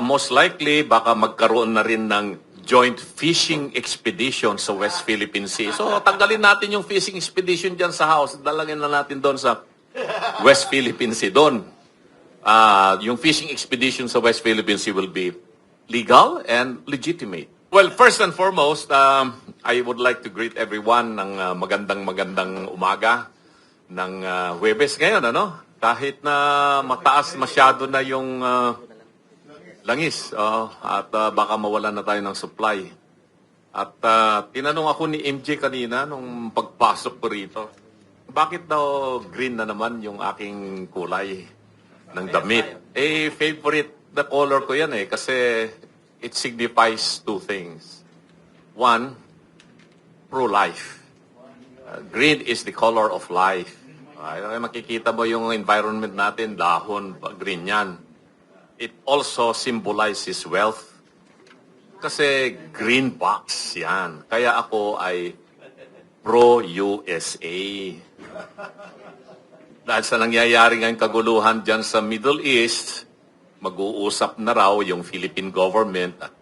most likely, baka magkaroon na rin ng joint fishing expedition sa West Philippine Sea. So, tanggalin natin yung fishing expedition dyan sa House. Dalangin na natin doon sa West Philippine Sea. Doon, yung fishing expedition sa West Philippine Sea will be legal and legitimate. Well, first and foremost, I would like to greet everyone ng magandang umaga ng Huwebes ngayon, ano? Kahit na mataas masyado na yung langis, at baka mawalan na tayo ng supply. At tinanong ako ni MJ kanina nung pagpasok ko rito, bakit daw green na naman yung aking kulay ng damit? Eh, favorite na color ko yan kasi it signifies two things. One, pro-life. Green is the color of life. Makikita mo yung environment natin, dahon, green yan. It also symbolizes wealth. Kasi green box yan. Kaya ako ay pro-USA. Dahil sa nangyayari ngayong kaguluhan dyan sa Middle East, mag-uusap na raw yung Philippine government at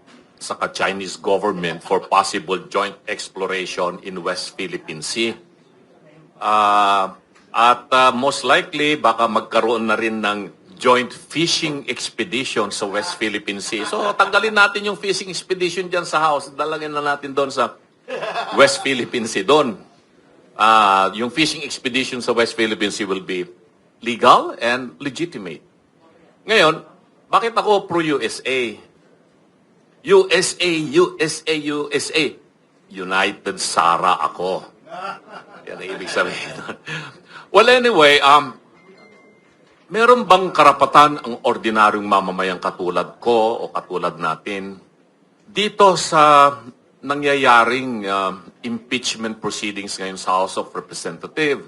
saka Chinese government for possible joint exploration in West Philippine Sea. At most likely, baka magkaroon na rin ng joint fishing expedition sa West Philippine Sea. So, tanggalin natin yung fishing expedition dyan sa House. Dalangin na natin doon sa West Philippine Sea. Doon, yung fishing expedition sa West Philippine Sea will be legal and legitimate. Ngayon, bakit ako pro-USA? USA. United Sara ako. Yan ang ibig sabihin. Well, anyway, meron bang karapatan ang ordinaryong mamamayang katulad ko o katulad natin dito sa nangyayaring impeachment proceedings ngayon sa House of Representatives?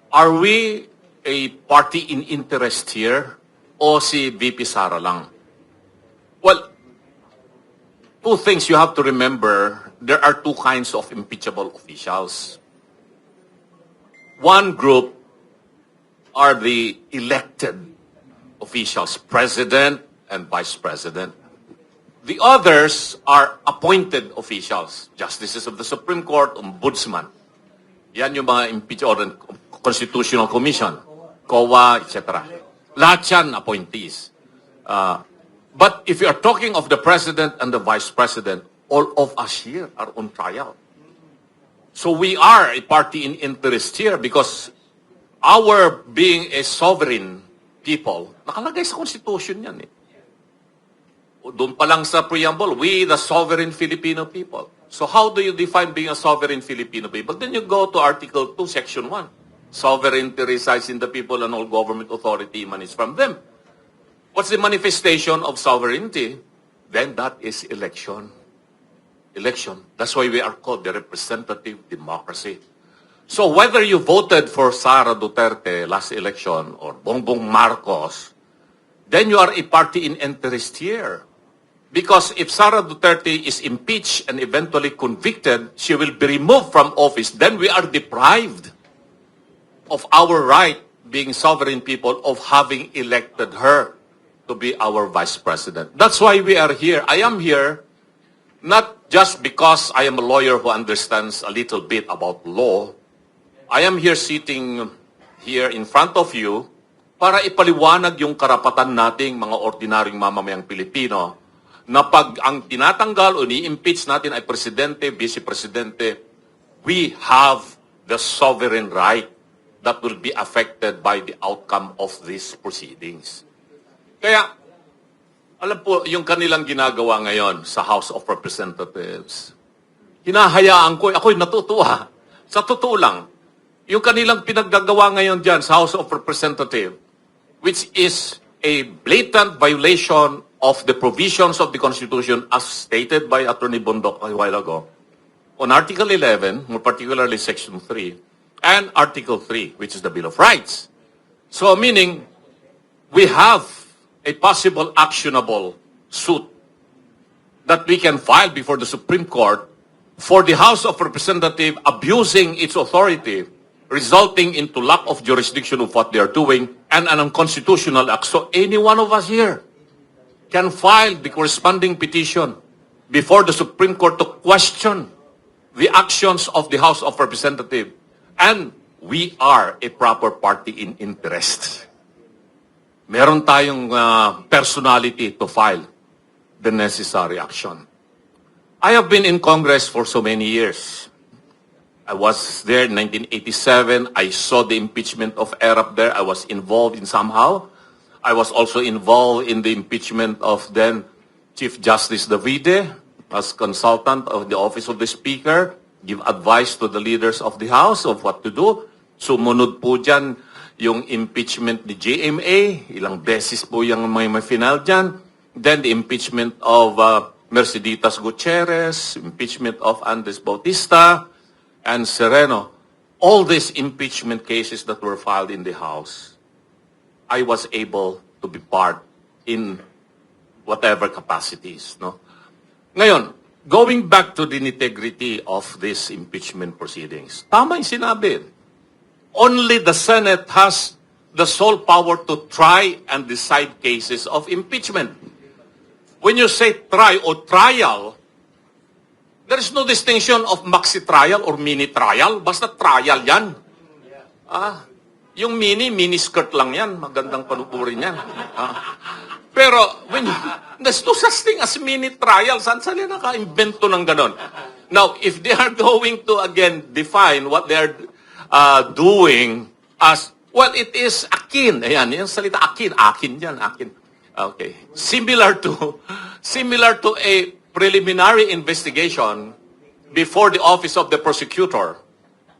Are we a party in interest here o si VP Sara lang? Well, two things you have to remember. There are two kinds of impeachable officials. One group are the elected officials, president and vice president. The others are appointed officials, justices of the Supreme Court, ombudsman. Yan yung mga impeachable Constitutional Commission, COA, etc. Lahat yan appointees. But if you are talking of the president and the vice president, all of us here are on trial. So we are a party in interest here because our being a sovereign people, nakalagay sa Constitution yan Doon pa lang sa preamble, we the sovereign Filipino people. So how do you define being a sovereign Filipino people? Then you go to Article 2, Section 1. Sovereignty resides in the people and all government authority emanates from them. What's the manifestation of sovereignty? Then that is election. That's why we are called the representative democracy. So whether you voted for Sara Duterte last election or Bongbong Marcos, then you are a party in interest here. Because if Sara Duterte is impeached and eventually convicted, she will be removed from office. Then we are deprived of our right, being sovereign people, of having elected her to be our vice president. That's why we are here. I am here not just because I am a lawyer who understands a little bit about law. I am here sitting here in front of you para ipaliwanag yung karapatan nating mga ordinaryong mamamayang Pilipino na pag ang tinatanggal o ni-impeach natin ay presidente, vice-presidente, we have the sovereign right that will be affected by the outcome of these proceedings. Kaya, alam po, yung kanilang ginagawa ngayon sa House of Representatives, hinahayaan ko, ako'y natutuwa. Sa totoo lang, yung kanilang pinaggagawa ngayon dyan sa House of Representatives, which is a blatant violation of the provisions of the Constitution as stated by Attorney Bondok a while ago, on Article 11, more particularly Section 3, and Article 3, which is the Bill of Rights. So, meaning, we have a possible actionable suit that we can file before the Supreme Court for the House of Representatives abusing its authority, resulting into lack of jurisdiction of what they are doing, and an unconstitutional act. So any one of us here can file the corresponding petition before the Supreme Court to question the actions of the House of Representatives. And we are a proper party in interest. Meron tayong personality to file the necessary action. I have been in Congress for so many years. I was there in 1987. I saw the impeachment of Erap there. I was involved in somehow. I was also involved in the impeachment of then Chief Justice Davide as consultant of the Office of the Speaker, give advice to the leaders of the House of what to do. Sumunod po dyan yung impeachment ni GMA, ilang beses po yung may final dyan. Then the impeachment of Merceditas Gutierrez, impeachment of Andres Bautista, and Sereno. All these impeachment cases that were filed in the House, I was able to be part in whatever capacities. No? Ngayon, going back to the integrity of these impeachment proceedings, tama yung sinabi. Only the Senate has the sole power to try and decide cases of impeachment. When you say try or trial, there is no distinction of maxi trial or mini trial. Basta trial yan. Yung mini skirt lang yan. Magandang panupurin yan. Pero, there's no such thing as mini trial. Saan sila naka-invento ng ganon? Now, if they are going to, again, define what they are doing as, well, it is akin. Ayan, yung salita akin. Akin yan, akin. Okay. Similar to a preliminary investigation before the office of the prosecutor.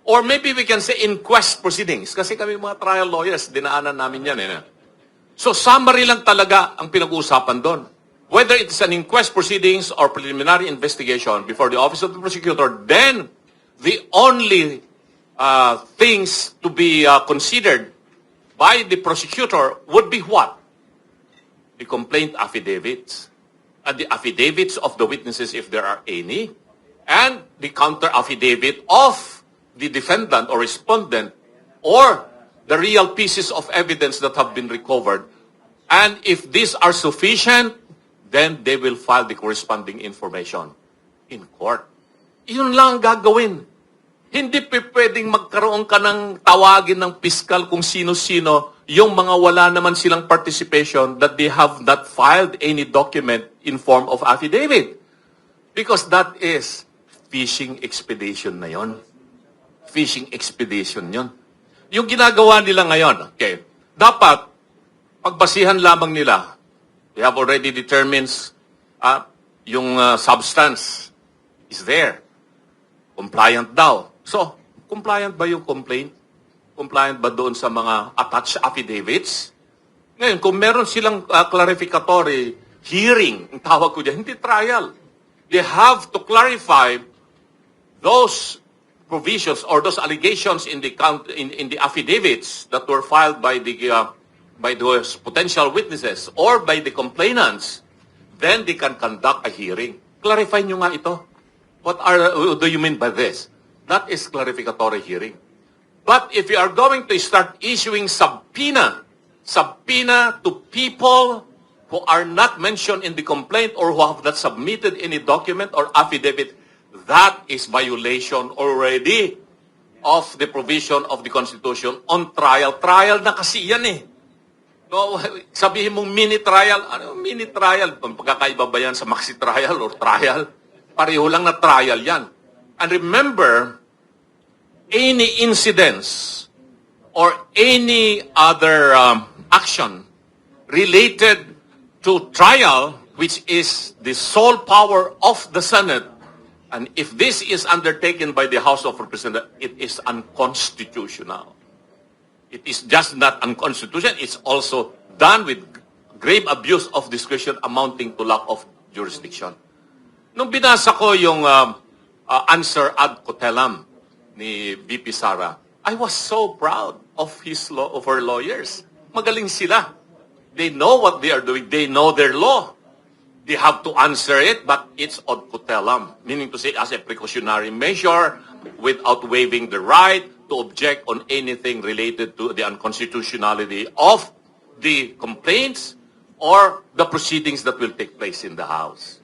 Or maybe we can say inquest proceedings. Kasi kami mga trial lawyers, dinaanan namin yan. So summary lang talaga ang pinag-uusapan doon. Whether it is an inquest proceedings or preliminary investigation before the office of the prosecutor, then the only things to be considered by the prosecutor would be what? The complaint affidavits. And the affidavits of the witnesses if there are any. And the counter affidavit of the defendant or respondent, or the real pieces of evidence that have been recovered. And if these are sufficient, then they will file the corresponding information in court. Yun lang ang gagawin. Hindi pwedeng magkaroon ka ng tawagin ng piskal kung sino-sino yung mga wala naman silang participation that they have not filed any document in form of affidavit. Because that is fishing expedition na yon. Fishing expedition yon. Yung ginagawa nila ngayon, okay, dapat pagbasihan lamang nila. They have already determined yung substance is there. Compliant daw. So, compliant ba yung complaint? Compliant ba doon sa mga attached affidavits? Ngayon, kung meron silang clarificatory hearing, ang tawag ko dyan, hindi trial. They have to clarify those provisions or those allegations in the affidavits that were filed by those potential witnesses or by the complainants. Then they can conduct a hearing. Clarify nyo nga ito. What do you mean by this? That is clarificatory hearing. But if you are going to start issuing subpoena to people who are not mentioned in the complaint or who have not submitted any document or affidavit, that is violation already of the provision of the Constitution on trial. Trial na kasi yan eh. No, sabihin mong mini trial. Ano mini trial? Pagkakaiba ba yan sa maxi trial or trial? Pareho lang na trial yan. And remember, any incidents or any other action related to trial, which is the sole power of the Senate, and if this is undertaken by the House of Representatives, it is unconstitutional. It is just not unconstitutional, it's also done with grave abuse of discretion amounting to lack of jurisdiction. Nung binasa ko yung answer ad cotellam ni VP Sara, I was so proud of her lawyers. Magaling sila. They know what they are doing. They know their law. They have to answer it, but it's ad cotellam, meaning to say as a precautionary measure without waiving the right to object on anything related to the unconstitutionality of the complaints or the proceedings that will take place in the House.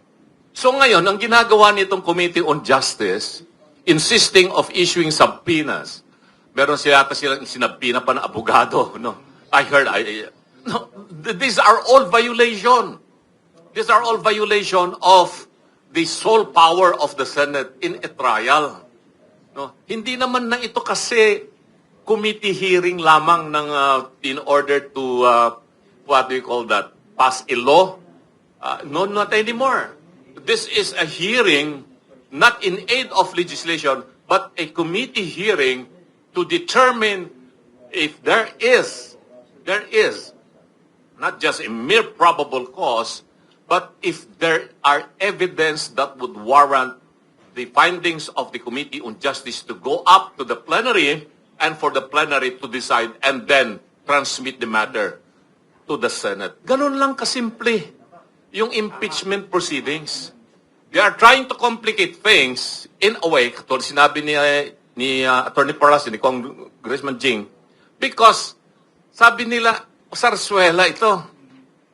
So ngayon, ang ginagawa nitong Committee on Justice, insisting of issuing subpoenas. Meron silang sinabina pa na abogado, no? I heard, no, these are all violation. These are all violation of the sole power of the Senate in a trial. No? Hindi naman na ito kasi committee hearing lamang ng in order to what do you call that? Pass a law? No, not anymore. This is a hearing not in aid of legislation, but a committee hearing to determine if there is not just a mere probable cause, but if there are evidence that would warrant the findings of the Committee on Justice to go up to the plenary and for the plenary to decide and then transmit the matter to the Senate. Ganun lang kasimple yung impeachment proceedings. They are trying to complicate things in a way, katulad sinabi ni Attorney Parasin, ni Congressman Jing, because sabi nila, Sarsuela ito.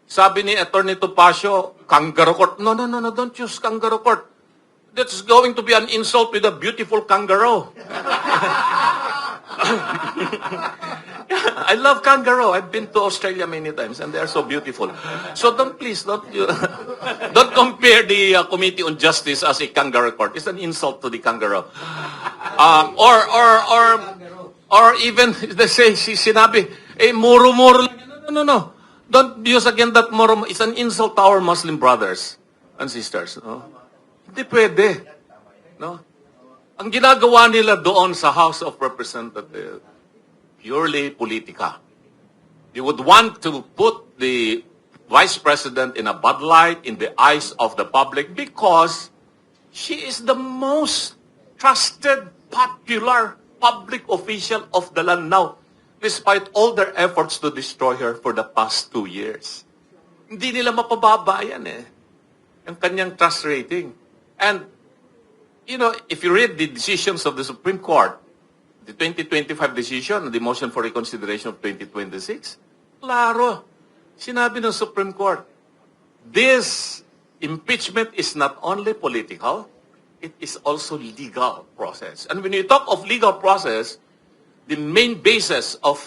Sabi ni Attorney Topacio, kangaroo court. No, don't use kangaroo court. That's going to be an insult with a beautiful kangaroo. I love kangaroo. I've been to Australia many times and they are so beautiful. So don't don't compare the Committee on Justice as a kangaroo court. It's an insult to the kangaroo. Or even they say sinabi, muro-muro lang. No. Don't use again that muro. It's an insult to our Muslim brothers and sisters. No? Hindi pwede. No? Ang ginagawa nila doon sa House of Representatives, purely politika. They would want to put the Vice President in a bad light in the eyes of the public because she is the most trusted, popular public official of the land now, despite all their efforts to destroy her for the past 2 years. Hindi nila mapababa yan ang kanyang trust rating. And, you know, if you read the decisions of the Supreme Court, the 2025 decision, the motion for reconsideration of 2026, klaro, sinabi ng Supreme Court, this impeachment is not only political, it is also legal process. And when you talk of legal process, the main basis of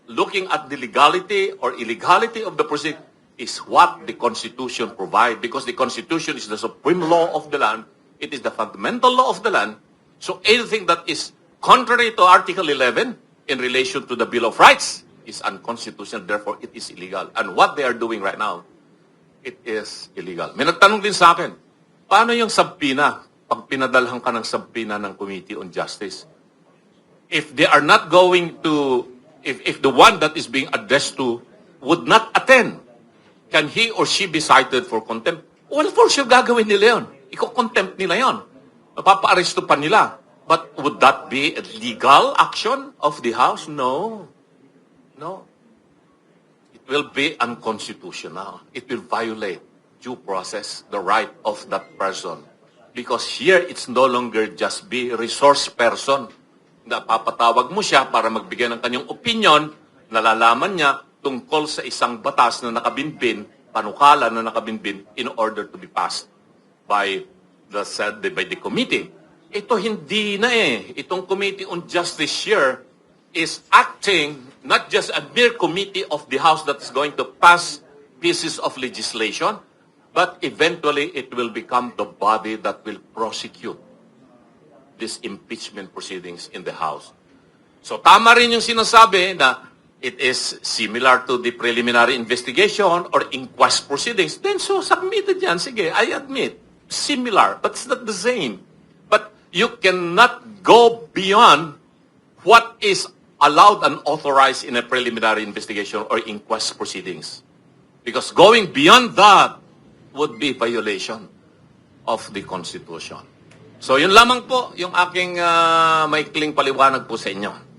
looking at the legality or illegality of the proceeding is what the Constitution provides, because the Constitution is the supreme law of the land. It is the fundamental law of the land. So anything that is contrary to Article 11 in relation to the Bill of Rights is unconstitutional. Therefore, it is illegal. And what they are doing right now, it is illegal. May nagtanong din sa akin, paano yung subpoena pag pinadalhan ka ng subpoena ng Committee on Justice? If they are not going to, if the one that is being addressed to would not attend, can he or she be cited for contempt? Well, for sure, gagawin nila yun. Iko-contempt nila yun. Mapapa-aresto pa nila. But would that be a legal action of the House? No. It will be unconstitutional. It will violate due process, the right of that person. Because here, it's no longer just be resource person. Napapatawag mo siya para magbigay ng kanyang opinion, nalalaman niya tungkol sa isang batas na nakabinbin, panukala na nakabinbin in order to be passed by the committee. Ito hindi na Itong Committee on Justice here is acting not just a mere committee of the House that is going to pass pieces of legislation, but eventually it will become the body that will prosecute these impeachment proceedings in the House. So tama rin yung sinasabi na it is similar to the preliminary investigation or inquest proceedings. Then so submitted yan. Sige, I admit. Similar, but it's not the same. But you cannot go beyond what is allowed and authorized in a preliminary investigation or inquest proceedings. Because going beyond that would be violation of the Constitution. So yun lamang po yung aking maikling paliwanag po sa inyo.